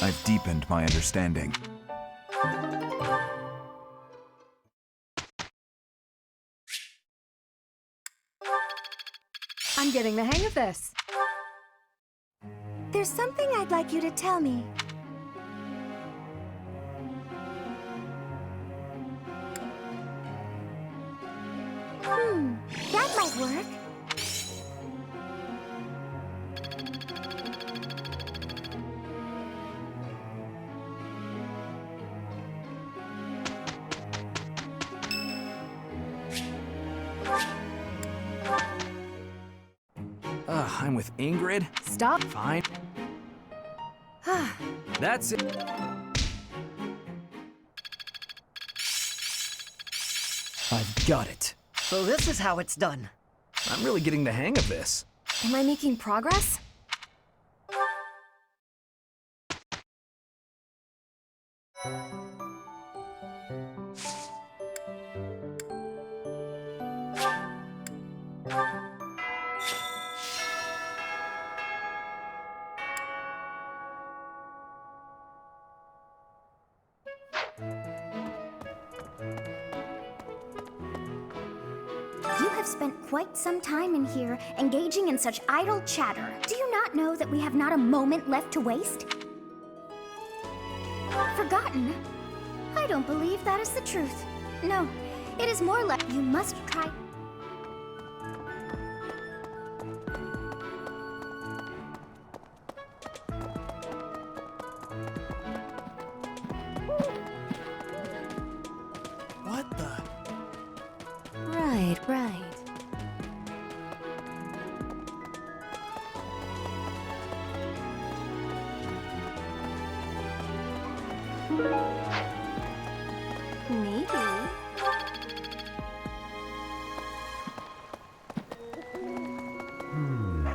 I've deepened my understanding. I'm getting the hang of this. There's something I'd like you to tell me. That might work. I'm with Ingrid. Stop. Fine. That's it. I've got it. So this is how it's done. I'm really getting the hang of this. Am I making progress? You have spent quite some time in here, engaging in such idle chatter. Do you not know that we have not a moment left to waste? Forgotten? I don't believe that is the truth. No, it is more like you must try. What the? Right, right. Maybe.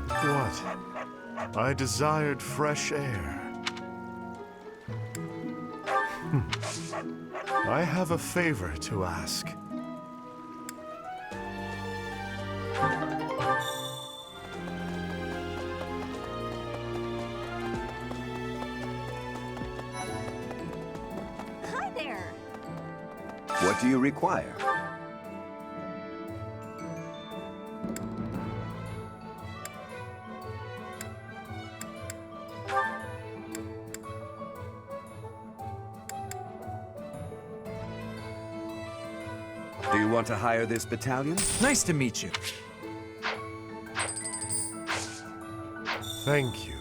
What? I desired fresh air. I have a favor to ask. Hi there. What do you require? Do you want to hire this battalion? Nice to meet you. Thank you.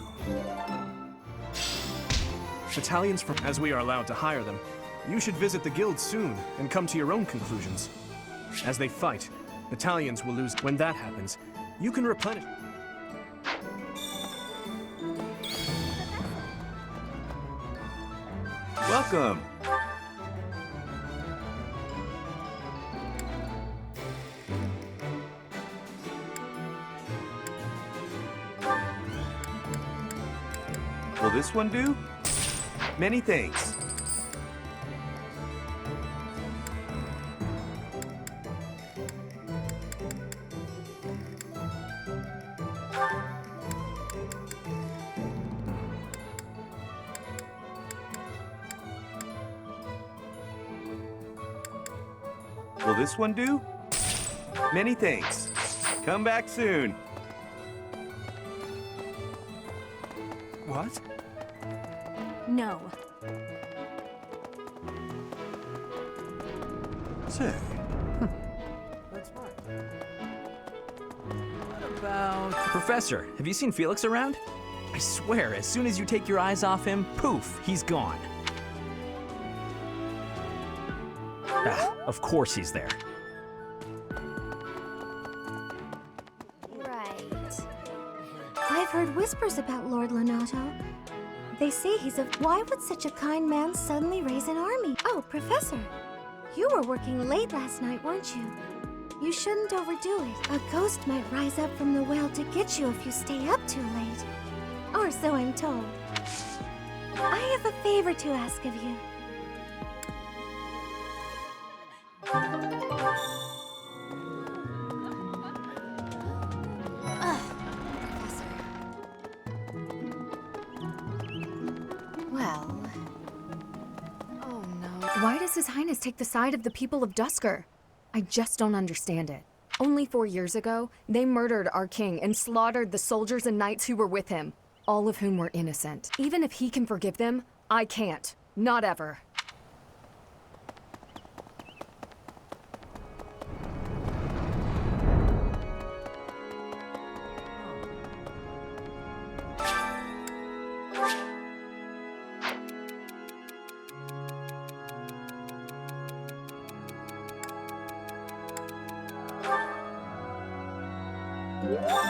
Battalions from... As we are allowed to hire them, you should visit the guild soon and come to your own conclusions. As they fight, battalions will lose. When that happens, you can replenish. Welcome. Will this one do? Many thanks. Will this one do? Many thanks. Come back soon. What? No. Say. That's fine. What about... Professor, have you seen Felix around? I swear, as soon as you take your eyes off him, poof, he's gone. Ah, of course he's there. Right. I've heard whispers about Lord Lonato. They say he's a... Why would such a kind man suddenly raise an army? Oh, Professor, you were working late last night, weren't you? You shouldn't overdo it. A ghost might rise up from the well to get you if you stay up too late. Or so I'm told. I have a favor to ask of you. Well... Oh no. Why does His Highness take the side of the people of Dusker? I just don't understand it. Only 4 years ago, they murdered our king and slaughtered the soldiers and knights who were with him, all of whom were innocent. Even if he can forgive them, I can't. Not ever.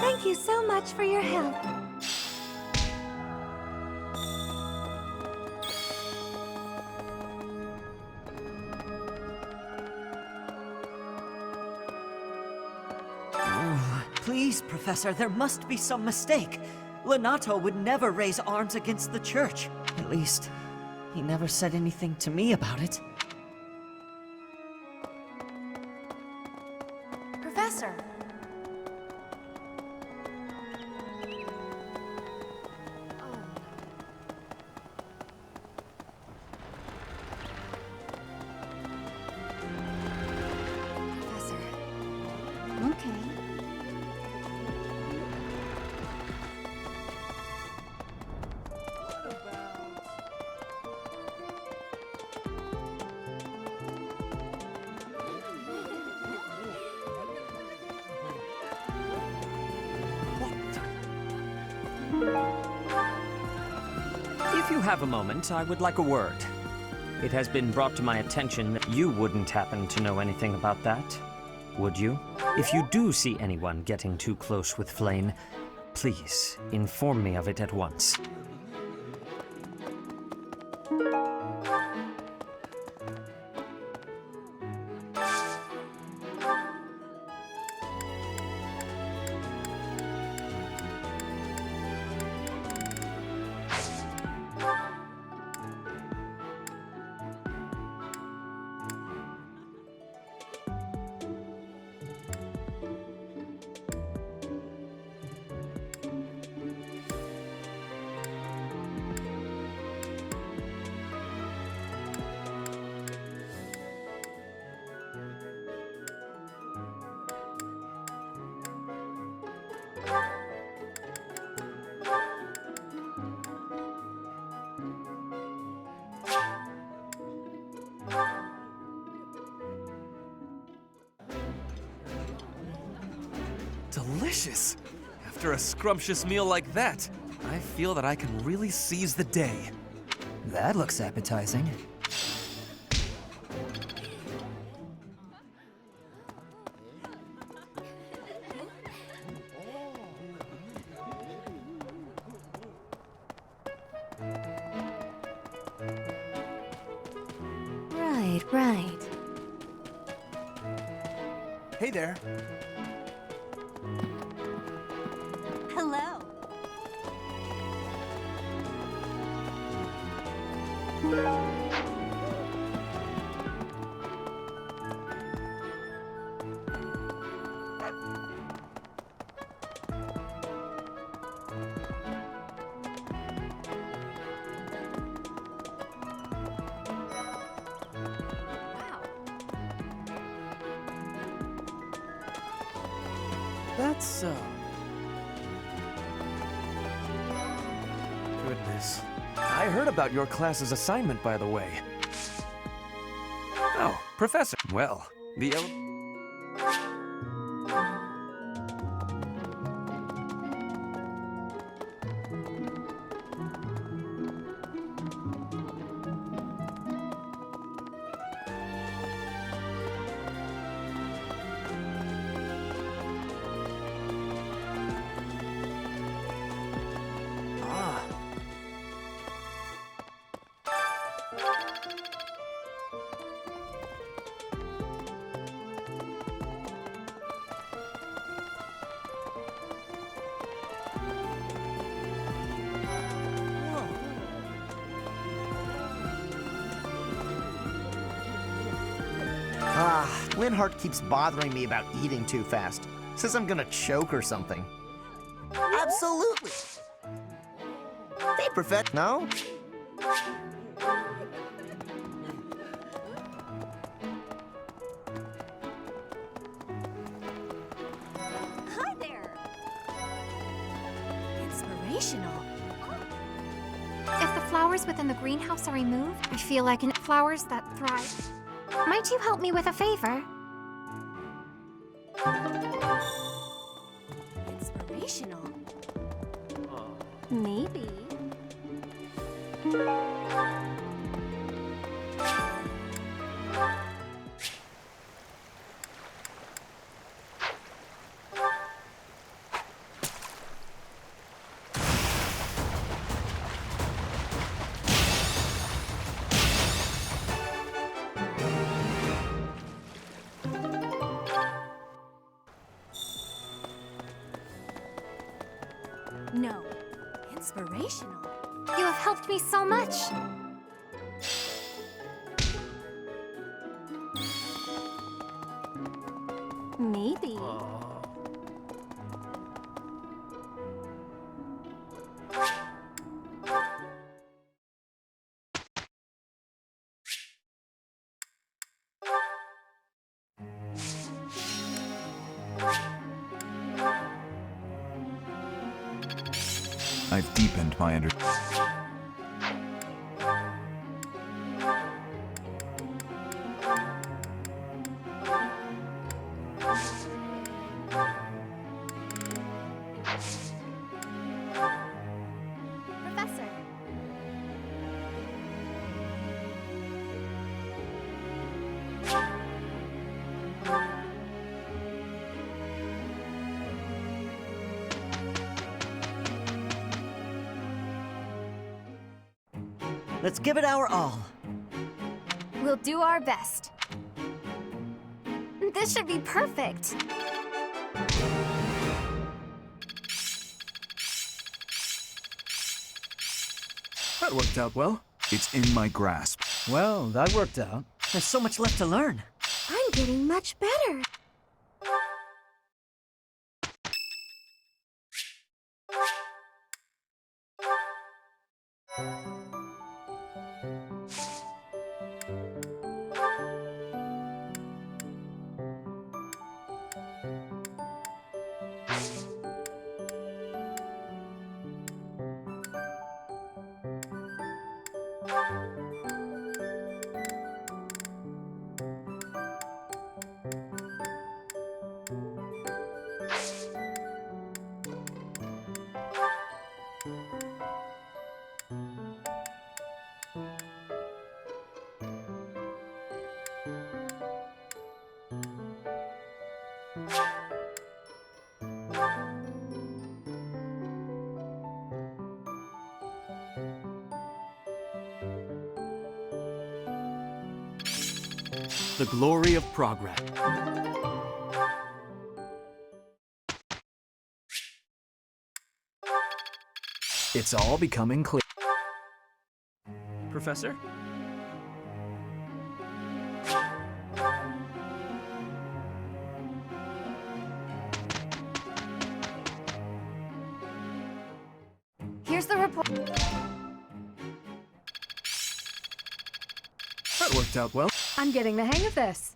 Thank you so much for your help. Please, Professor, there must be some mistake. Lenato would never raise arms against the church. At least, he never said anything to me about it. Professor. Okay. If you have a moment, I would like a word. It has been brought to my attention that you wouldn't happen to know anything about that, would you? If you do see anyone getting too close with Flame, please inform me of it at once. Delicious! After a scrumptious meal like that, I feel that I can really seize the day. That looks appetizing. Right. Hey there. Hello. That's, Goodness. I heard about your class's assignment, by the way. Oh, Professor. Well, the Linhart keeps bothering me about eating too fast. Says I'm gonna choke or something. Absolutely! Hey, Professor. No? Hi there. Inspirational. If the flowers within the greenhouse are removed, I feel like flowers that thrive. Might you help me with a favor? Inspirational. Maybe. No. Inspirational. You have helped me so much. Maybe. I've deepened my Professor. Let's give it our all. We'll do our best. This should be perfect. That worked out well. It's in my grasp. Well, that worked out. There's so much left to learn. I'm getting much better. The glory of progress. It's all becoming clear. Professor? Here's the report. That worked out well. I'm getting the hang of this.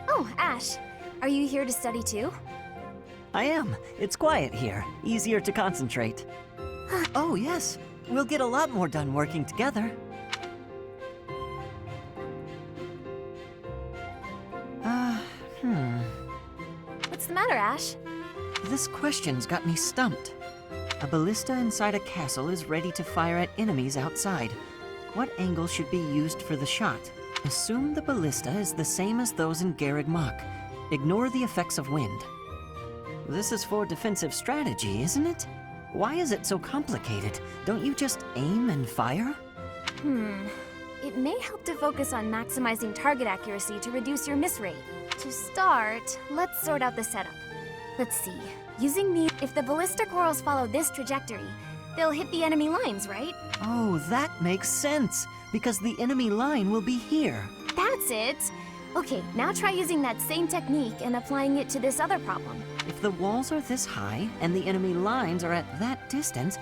Oh, Ash. Are you here to study too? I am. It's quiet here. Easier to concentrate. Oh, yes. We'll get a lot more done working together. What's the matter, Ash? This question's got me stumped. A ballista inside a castle is ready to fire at enemies outside. What angle should be used for the shot? Assume the ballista is the same as those in Garreg Mach. Ignore the effects of wind. This is for defensive strategy, isn't it? Why is it so complicated? Don't you just aim and fire? it may help to focus on maximizing target accuracy to reduce your miss rate. To start, let's sort out the setup. Let's see. Using me, if the ballista corals follow this trajectory, they'll hit the enemy lines, right? Oh, that makes sense, because the enemy line will be here. That's it! Okay, now try using that same technique and applying it to this other problem. If the walls are this high and the enemy lines are at that distance...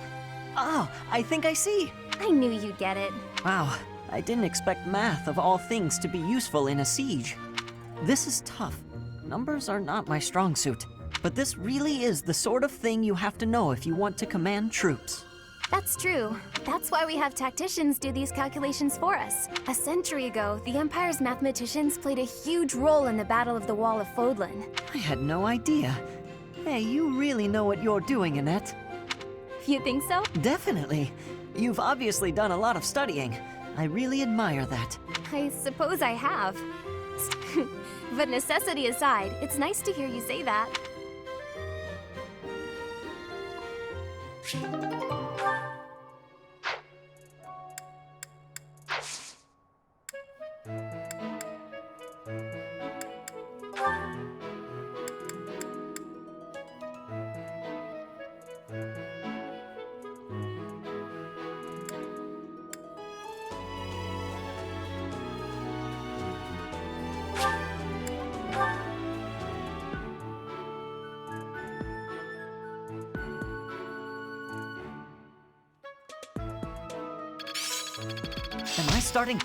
Oh, I think I see! I knew you'd get it. Wow, I didn't expect math of all things to be useful in a siege. This is tough. Numbers are not my strong suit. But this really is the sort of thing you have to know if you want to command troops. That's true. That's why we have tacticians do these calculations for us. A century ago, the Empire's mathematicians played a huge role in the Battle of the Wall of Fodlan. I had no idea. Hey, you really know what you're doing, Annette. You think so? Definitely. You've obviously done a lot of studying. I really admire that. I suppose I have. But necessity aside, it's nice to hear you say that. Am I starting?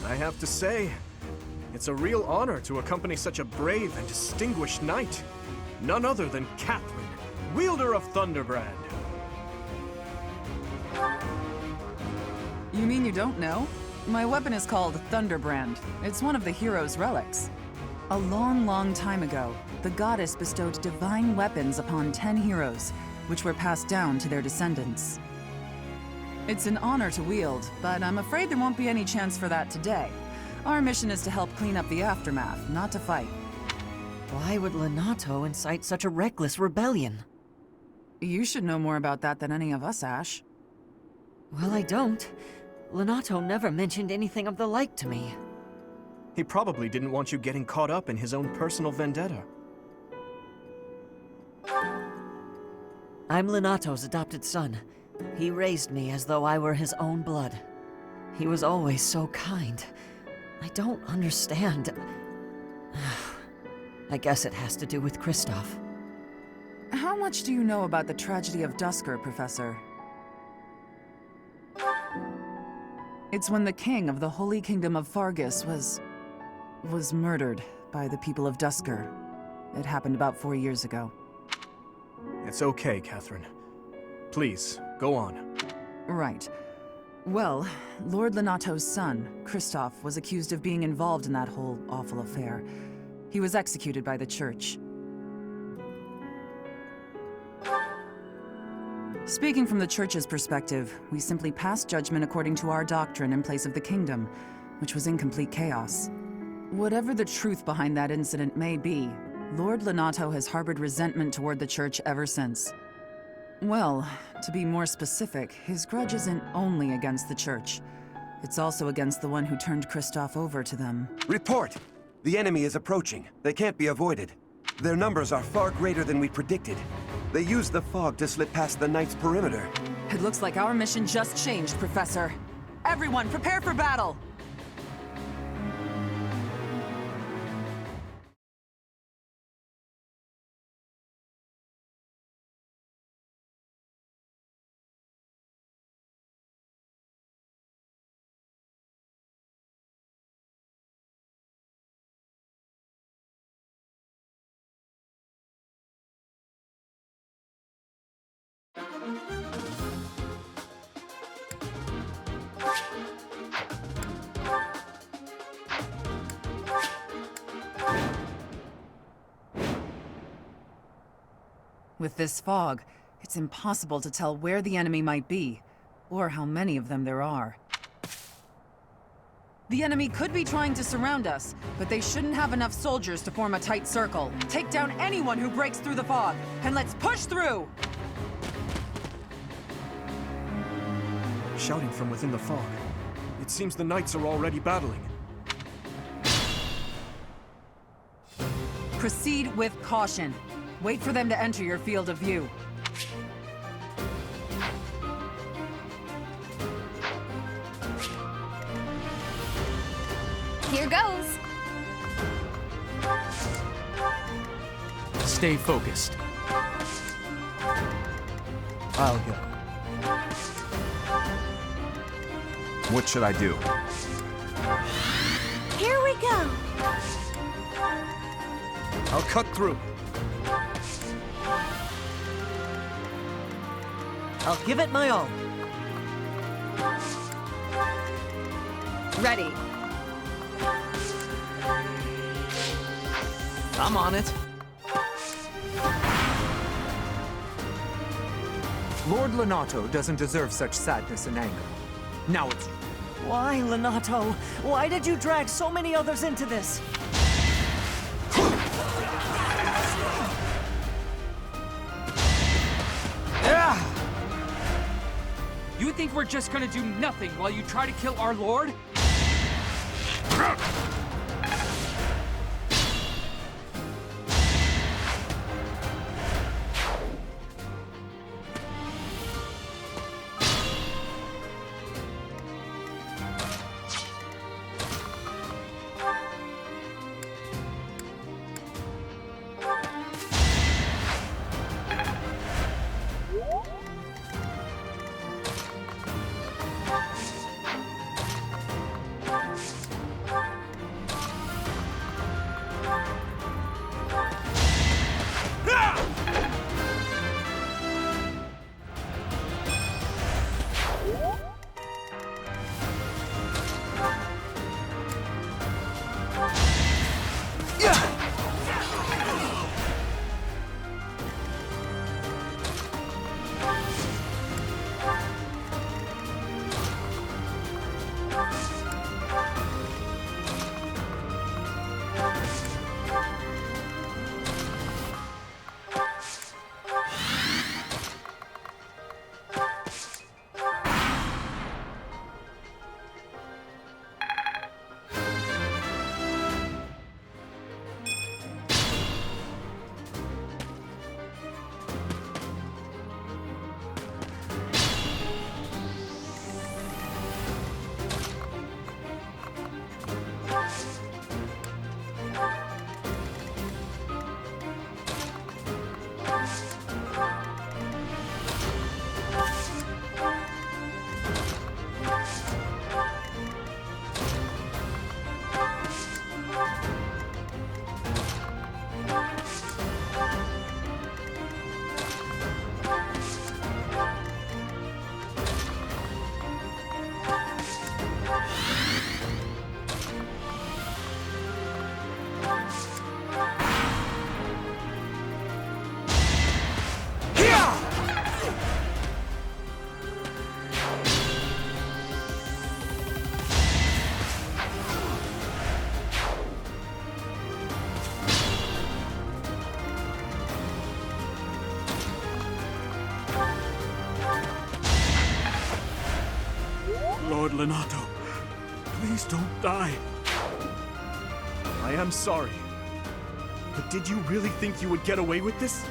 I have to say, it's a real honor to accompany such a brave and distinguished knight. None other than Catherine, wielder of Thunderbrand. You mean you don't know? My weapon is called Thunderbrand. It's one of the hero's relics. A long, long time ago, the goddess bestowed divine weapons upon 10 heroes, which were passed down to their descendants. It's an honor to wield, but I'm afraid there won't be any chance for that today. Our mission is to help clean up the aftermath, not to fight. Why would Lenato incite such a reckless rebellion? You should know more about that than any of us, Ash. Well, I don't. Lenato never mentioned anything of the like to me. He probably didn't want you getting caught up in his own personal vendetta. I'm Lenato's adopted son. He raised me as though I were his own blood. He was always so kind. I don't understand. I guess it has to do with Kristoff. How much do you know about the tragedy of Dusker, Professor? It's when the king of the Holy Kingdom of Fargus was murdered by the people of Dusker. It happened about 4 years ago. It's okay, Catherine. Please, go on. Right. Well, Lord Lenato's son, Kristoff, was accused of being involved in that whole awful affair. He was executed by the church. Speaking from the church's perspective, we simply passed judgment according to our doctrine in place of the kingdom, which was in complete chaos. Whatever the truth behind that incident may be, Lord Lenato has harbored resentment toward the church ever since. Well, to be more specific, his grudge isn't only against the church. It's also against the one who turned Kristoff over to them. Report! The enemy is approaching. They can't be avoided. Their numbers are far greater than we predicted. They used the fog to slip past the Knight's perimeter. It looks like our mission just changed, Professor. Everyone, prepare for battle! With this fog, it's impossible to tell where the enemy might be, or how many of them there are. The enemy could be trying to surround us, but they shouldn't have enough soldiers to form a tight circle. Take down anyone who breaks through the fog, and let's push through! Shouting from within the fog. It seems the Knights are already battling. Proceed with caution. Wait for them to enter your field of view. Here goes. Stay focused. I'll go. What should I do? Here we go. I'll cut through. I'll give it my all. Ready. I'm on it. Lord Lenato doesn't deserve such sadness and anger. Now it's... Why, Lenato? Why did you drag so many others into this? You think we're just gonna do nothing while you try to kill our lord? Lord Lenato, please don't die. I am sorry. But did you really think you would get away with this?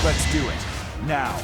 Let's do it. Now.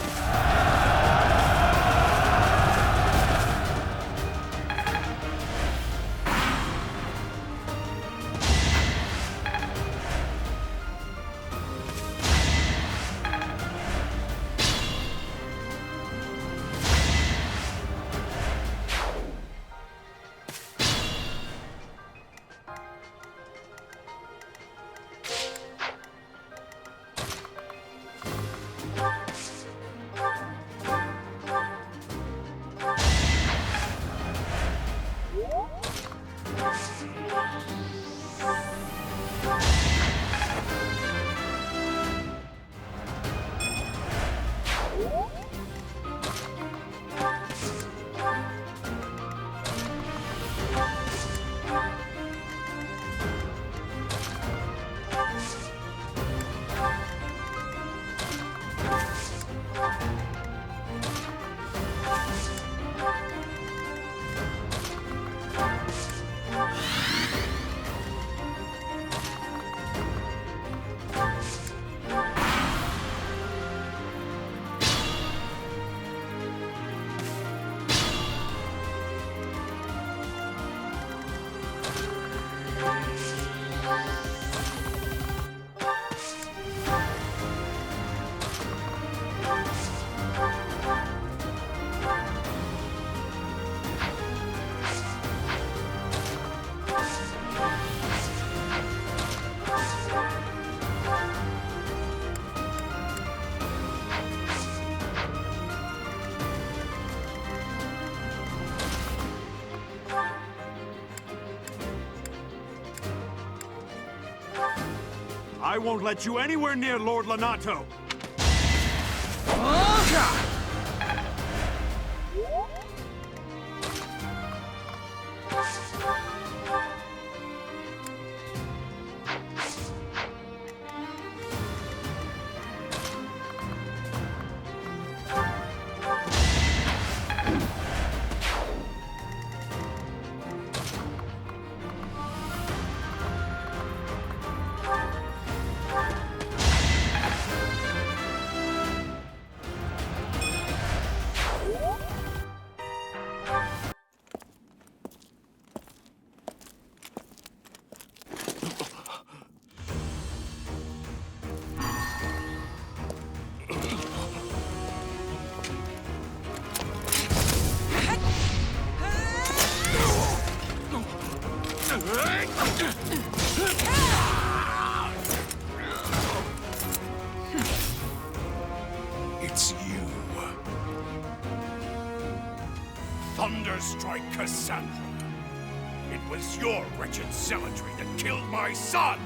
I won't let you anywhere near Lord Lonato! It's you. Thunderstrike Cassandra. It was your wretched zealotry that killed my son!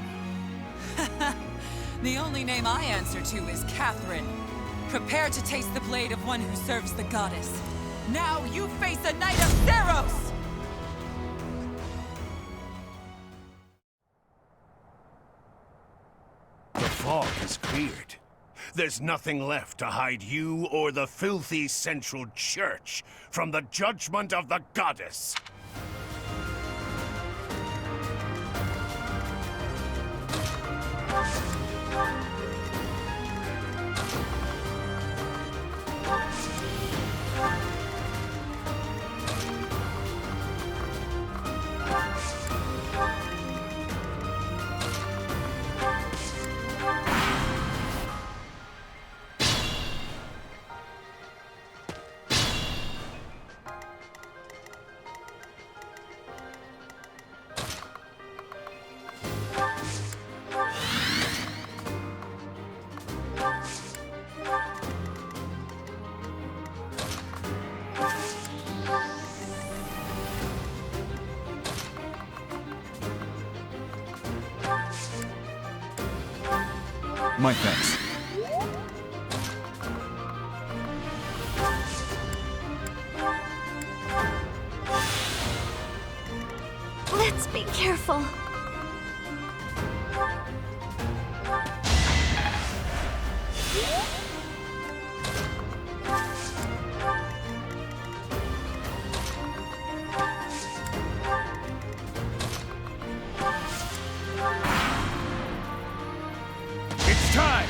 The only name I answer to is Catherine. Prepare to taste the blade of one who serves the goddess. Now you face a knight of Theros! The fog is cleared. There's nothing left to hide you or the filthy Central Church from the judgment of the goddess. My thanks. Let's be careful. It's time!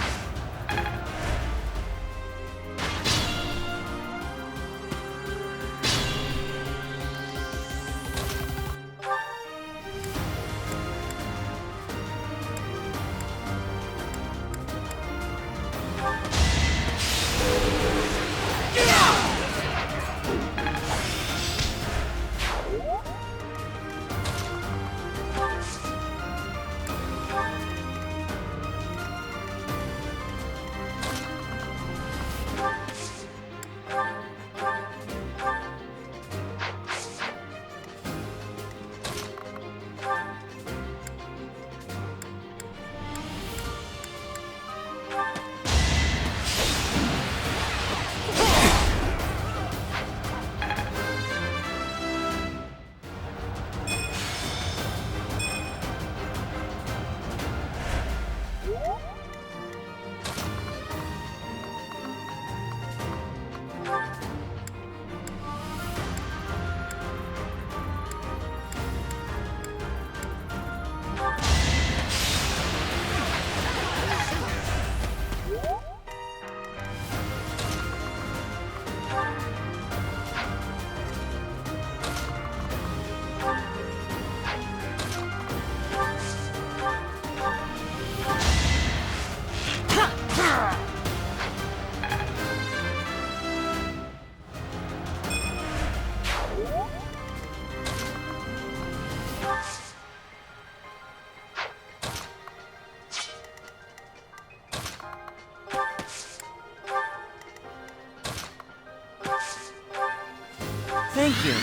begin.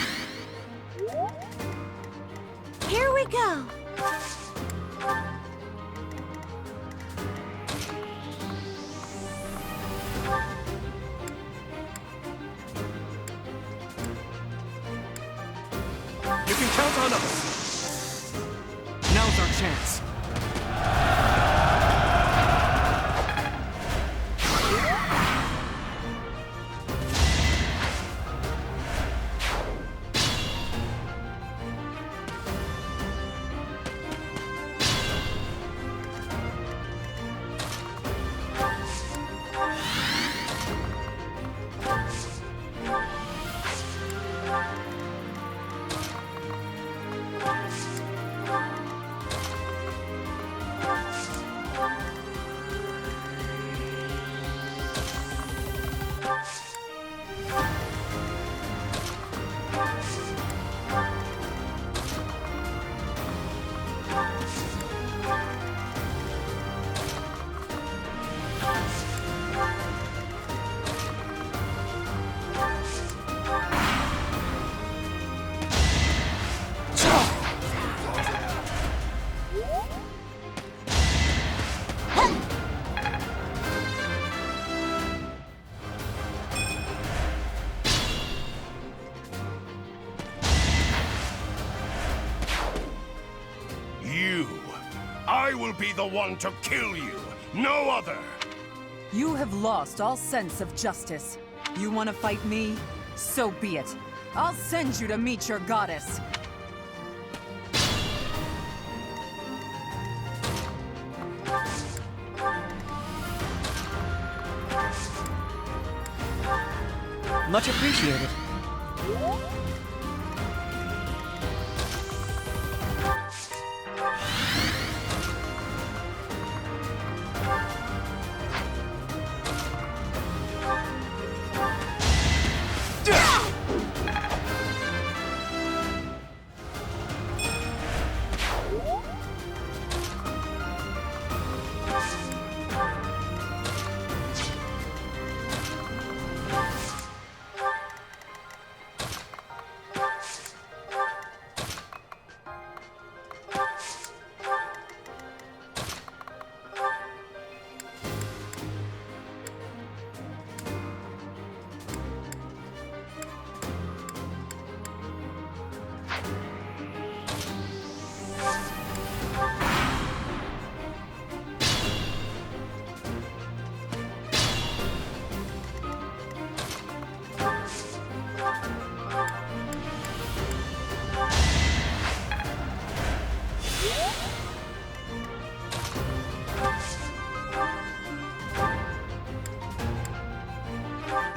Here we go. You can count on us. Now's our chance. I will be the one to kill you, no other! You have lost all sense of justice. You want to fight me? So be it. I'll send you to meet your goddess. Much appreciated.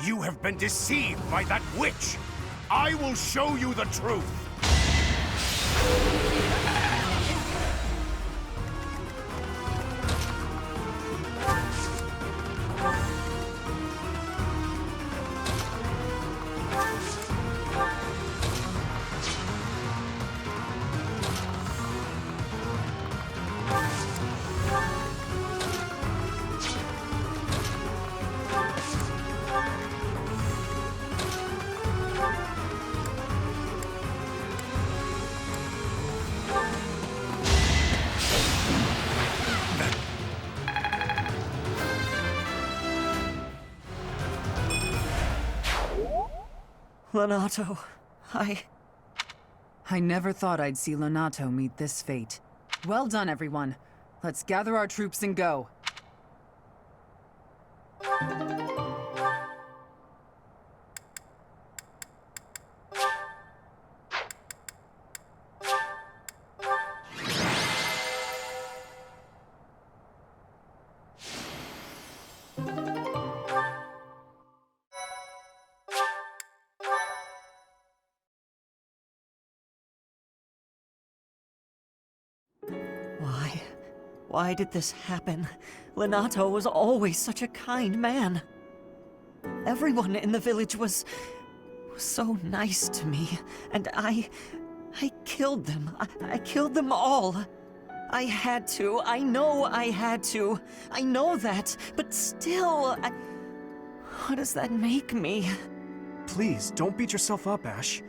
You have been deceived by that witch! I will show you the truth! Lonato, I never thought I'd see Lonato meet this fate. Well done, everyone. Let's gather our troops and go. Why did this happen? Lonato was always such a kind man. Everyone in the village was so nice to me, and I killed them. I killed them all. I had to. I know I had to. I know that, but still, what does that make me? Please, don't beat yourself up, Ash.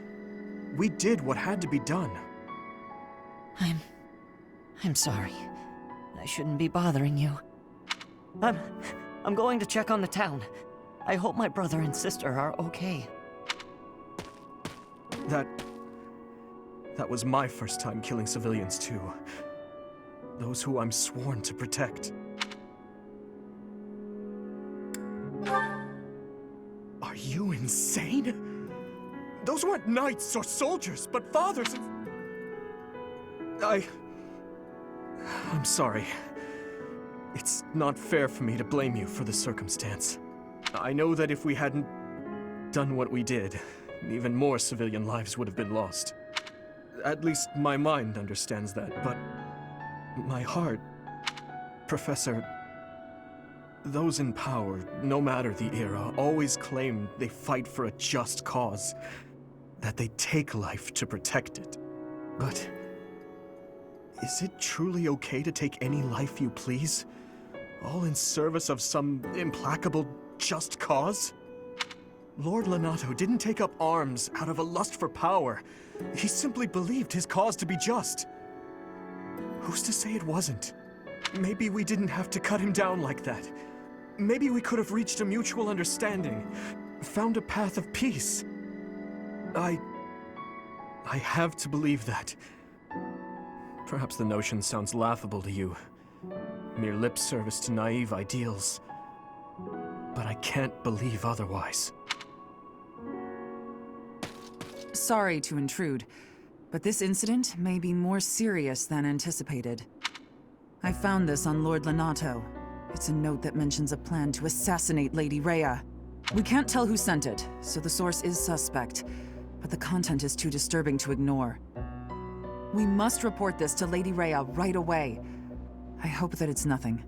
We did what had to be done. I'm sorry. I shouldn't be bothering you. I'm going to check on the town. I hope my brother and sister are okay. That was my first time killing civilians, too. Those who I'm sworn to protect. Are you insane? Those weren't knights or soldiers, but fathers and... I'm sorry. It's not fair for me to blame you for the circumstance. I know that if we hadn't done what we did, even more civilian lives would have been lost. At least my mind understands that, but my heart... Professor, those in power, no matter the era, always claim they fight for a just cause, that they take life to protect it. But is it truly okay to take any life you please? All in service of some implacable, just cause? Lord Lonato didn't take up arms out of a lust for power. He simply believed his cause to be just. Who's to say it wasn't? Maybe we didn't have to cut him down like that. Maybe we could have reached a mutual understanding, found a path of peace. I have to believe that. Perhaps the notion sounds laughable to you. Mere lip service to naive ideals. But I can't believe otherwise. Sorry to intrude, but this incident may be more serious than anticipated. I found this on Lord Lonato. It's a note that mentions a plan to assassinate Lady Rhea. We can't tell who sent it, so the source is suspect, but the content is too disturbing to ignore. We must report this to Lady Rhea right away. I hope that it's nothing.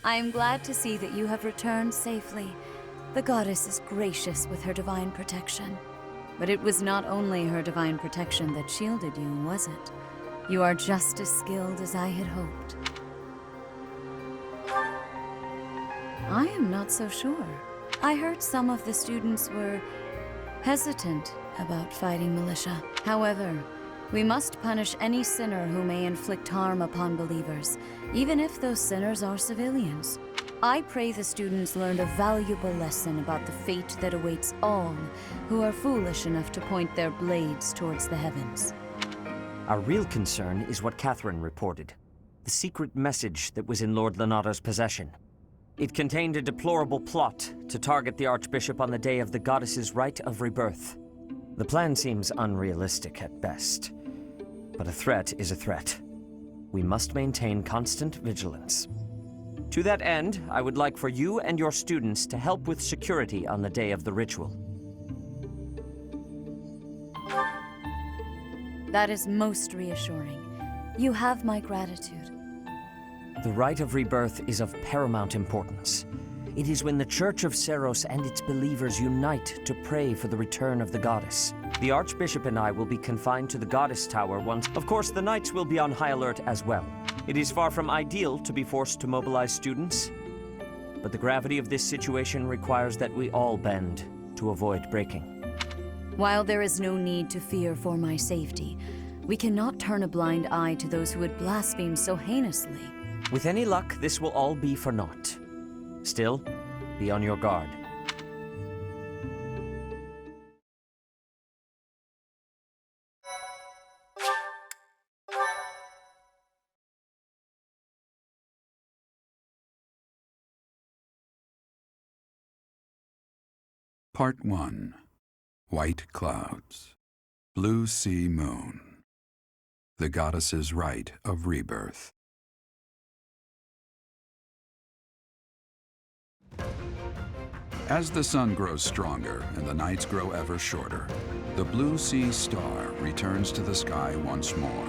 I am glad to see that you have returned safely. The goddess is gracious with her divine protection. But it was not only her divine protection that shielded you, was it? You are just as skilled as I had hoped. I am not so sure. I heard some of the students were hesitant about fighting militia. However, we must punish any sinner who may inflict harm upon believers, even if those sinners are civilians. I pray the students learned a valuable lesson about the fate that awaits all who are foolish enough to point their blades towards the heavens. Our real concern is what Catherine reported. The secret message that was in Lord Lonato's possession. It contained a deplorable plot to target the Archbishop on the day of the goddess's rite of rebirth. The plan seems unrealistic at best, but a threat is a threat. We must maintain constant vigilance. To that end, I would like for you and your students to help with security on the day of the ritual. That is most reassuring. You have my gratitude. The rite of rebirth is of paramount importance. It is when the Church of Seros and its believers unite to pray for the return of the goddess. The Archbishop and I will be confined to the Goddess Tower once. Of course, the Knights will be on high alert as well. It is far from ideal to be forced to mobilize students, but the gravity of this situation requires that we all bend to avoid breaking. While there is no need to fear for my safety, we cannot turn a blind eye to those who would blaspheme so heinously. With any luck, this will all be for naught. Still, be on your guard. Part 1. White Clouds. Blue Sea Moon. The Goddess's Rite of Rebirth. As the sun grows stronger and the nights grow ever shorter, the Blue Sea Star returns to the sky once more.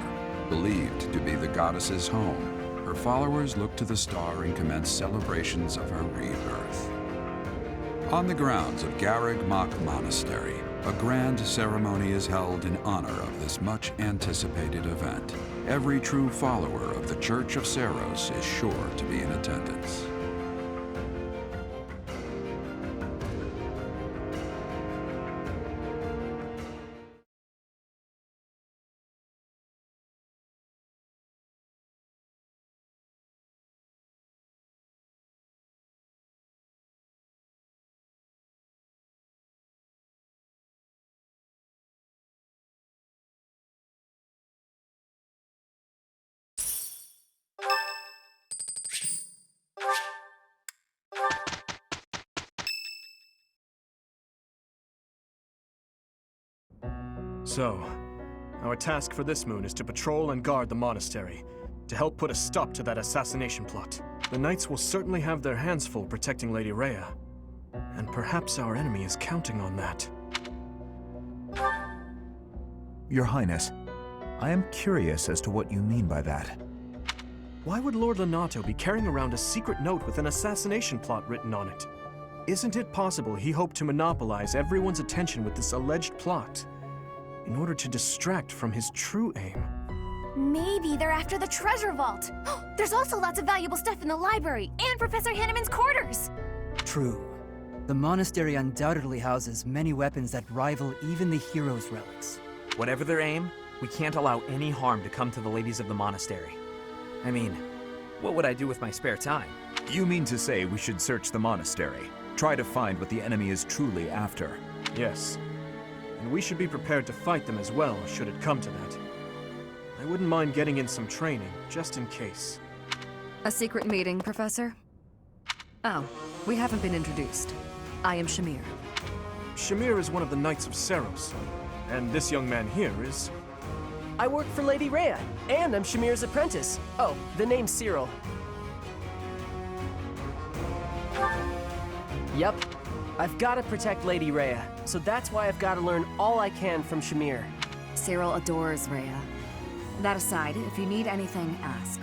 Believed to be the goddess's home, her followers look to the star and commence celebrations of her rebirth. On the grounds of Garreg Mach Monastery, a grand ceremony is held in honor of this much-anticipated event. Every true follower of the Church of Seros is sure to be in attendance. So, our task for this moon is to patrol and guard the monastery, to help put a stop to that assassination plot. The Knights will certainly have their hands full protecting Lady Rhea, and perhaps our enemy is counting on that. Your Highness, I am curious as to what you mean by that. Why would Lord Lonato be carrying around a secret note with an assassination plot written on it? Isn't it possible he hoped to monopolize everyone's attention with this alleged plot in order to distract from his true aim? Maybe they're after the treasure vault. There's also lots of valuable stuff in the library and Professor Hanneman's quarters. True. The monastery undoubtedly houses many weapons that rival even the hero's relics. Whatever their aim, we can't allow any harm to come to the ladies of the monastery. I mean, what would I do with my spare time? You mean to say we should search the monastery, try to find what the enemy is truly after? Yes. And we should be prepared to fight them as well, should it come to that. I wouldn't mind getting in some training, just in case. A secret meeting, Professor? Oh, we haven't been introduced. I am Shamir. Shamir is one of the Knights of Seros, and this young man here is... I work for Lady Rhea, and I'm Shamir's apprentice. Oh, the name's Cyril. Yep, I've got to protect Lady Rhea, so that's why I've got to learn all I can from Shamir. Cyril adores Rhea. That aside, if you need anything, ask.